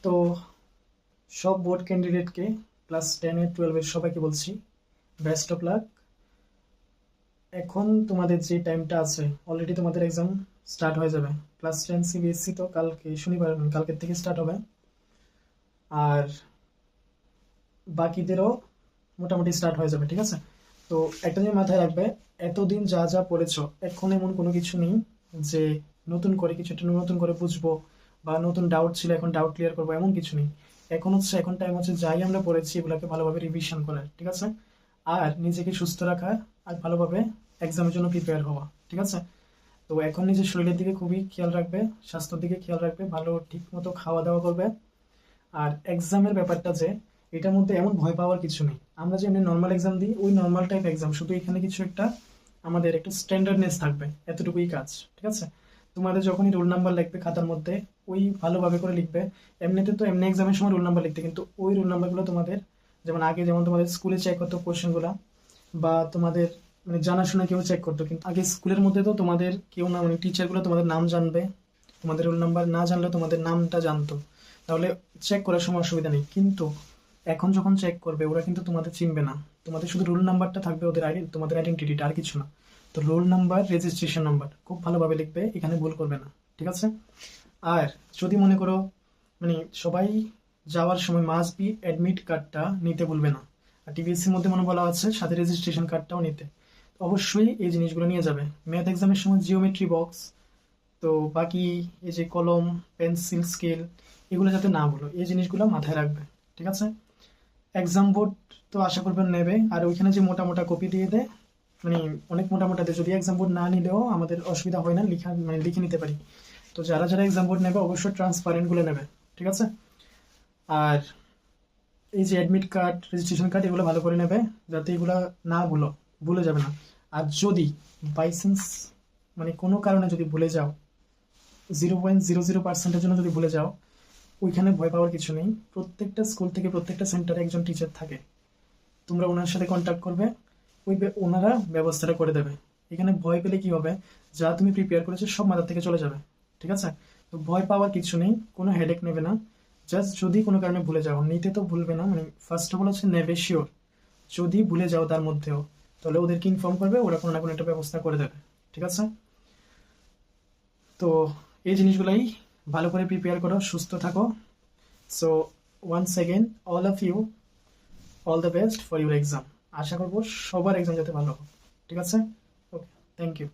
তো সব board ক্যান্ডিডেটকে class 10 12 সবাইকে বলছি বেস্ট অফ লাক। এখন তোমাদের যে টাইমটা আছে অলরেডি তোমাদের এক্সাম স্টার্ট হয়ে যাবে। ক্লাস 10 সিবিএসসি তো কালকে শনিবার কালকের থেকে স্টার্ট হবে, আর বাকিদেরও মোটামুটি স্টার্ট হয়ে যাবে, ঠিক আছে? তো একটা জিনিস মাথায় রাখবে, এতদিন যা যা পড়েছো এখন এমন কোনো কিছু নেই যে নতুন করে কিছু একটা নতুন করে বুঝবো বা নতুন ডাউট ছিল এখন ডাউট ক্লিয়ার করবো, এমন কিছু নেই। এখন টাইম হচ্ছে যাই আমরা পড়েছি এগুলোকে ভালোভাবে রিভিশন করার, ঠিক আছে? আর নিজেকে সুস্থ রাখা, আর ভালোভাবে এক্সামের জন্য প্রিপেয়ার হওয়া, ঠিক আছে? তো এখন নিজের শরীরের দিকে খুবই খেয়াল রাখবে, স্বাস্থ্যের দিকে খেয়াল রাখবে, ভালো ঠিক মতো খাওয়া দাওয়া করবে। আর এক্সামের ব্যাপারটা যে এটার মধ্যে এমন ভয় পাওয়ার কিছু নেই। আমরা যে এমনি নর্মাল এক্সাম দিই ওই নর্মাল টাইপ এক্সাম, শুধু এখানে কিছু একটা আমাদের একটু স্ট্যান্ডার্ডনেস থাকবে, এতটুকুই কাজ, ঠিক আছে? তোমাদের যখনই রোল নাম্বার লিখবে খাতার মধ্যে ওই ভালোভাবে করে লিখবে। এমনিতে তো এমনি এক্সামের সময় রোল নাম্বার লিখতে, কিন্তু ওই রোল নাম্বারগুলো তোমাদের যেমন আগে যেমন তোমাদের স্কুলে চেক করতো কোশ্চেনগুলো, বা তোমাদের মানে জানাশোনা কেউ চেক করতো, কিন্তু আগে স্কুলের মধ্যে তো তোমাদের কেউ না, মানে টিচারগুলো তোমাদের নাম জানবে, তোমাদের রোল নাম্বার না জানলে তোমাদের নামটা জানতো, তাহলে চেক করার সময় অসুবিধা নেই। কিন্তু এখন যখন চেক করবে ওরা কিন্তু তোমাদের চিনবে না, তোমাদের শুধু রোল নাম্বারটা থাকবে, ওদের তোমাদের আইডেন্টিটিটা, আর কিছু না। তো রোল নাম্বার, রেজিস্ট্রেশন নাম্বার খুব ভালোভাবে লিখবে, এখানে ভুল করবে না, ঠিক আছে? আর যদি মনে করো মানে সবাই যাওয়ার সময় মাস্ট বি অ্যাডমিট কার্ডটা নিতে ভুলবে না। আর টিবিএসসির মধ্যে মনে বলা আছে সাথে রেজিস্ট্রেশন কার্ডটাও নিতে। তো অবশ্যই এই জিনিসগুলো নিয়ে যাবে। ম্যাথ এক্সামের সময় জিওমেট্রি বক্স, তো বাকি এই যে কলম, পেন্সিল, স্কেল, এগুলো যাতে না ভুলো, এই জিনিসগুলো মাথায় রাখবে, ঠিক আছে? এক্সাম বোর্ড তো আশা করবেন নেবে, আর ওইখানে যে মোটা মোটা কপি দিয়ে দেয়, মানে অনেক মোটা মোটা দেয়, যদি এক্সাম বোর্ড না নিলেও আমাদের অসুবিধা হয় না, লিখা মানে লিখে নিতে পারি। তো যারা যারা এক্সাম বোর্ড নেবে অবশ্যই ট্রান্সপারেন্টগুলো নেবে, ঠিক আছে? আর এই যে অ্যাডমিট কার্ড, রেজিস্ট্রেশন কার্ড, এগুলো ভালো করে নেবে, যাতে এগুলো না ভুলে যাবে না। আর যদি বাই চান্স মানে কোনো কারণে যদি ভুলে যাও, 0.00% জন্য যদি ভুলে যাও, ওইখানে ভয় পাওয়ার কিছু নেই। প্রত্যেকটা স্কুল থেকে প্রত্যেকটা সেন্টারে একজন টিচার থাকে, তোমরা ওনার সাথে কন্ট্যাক্ট করবে, ওনারা ব্যবস্থাটা করে দেবে। এখানে ভয় পেলে কি হবে, যা তুমি প্রিপেয়ার করেছো সব মাথা থেকে চলে যাবে, ঠিক আছে? তো ভয় পাওয়ার কিছু নেই, কোনো হেডেক নেবে না। জাস্ট যদি কোনো কারণে ভুলে যাও, নিতে তো ভুলবে না, মানে ফার্স্ট অফ অল হচ্ছে নেবে শিওর। যদি ভুলে যাও তার মধ্যেও, তাহলে ওদেরকে ইনফর্ম করবে, ওরা কোনো না কোনো একটা ব্যবস্থা করে দেবে, ঠিক আছে? তো এই জিনিসগুলাই ভালো করে প্রিপেয়ার করো, সুস্থ থাকো। So once second all of you, all the best for your exam. আশা করবো সবার এক্সাম যাতে ভালো হোক, ঠিক আছে? Okay, thank you.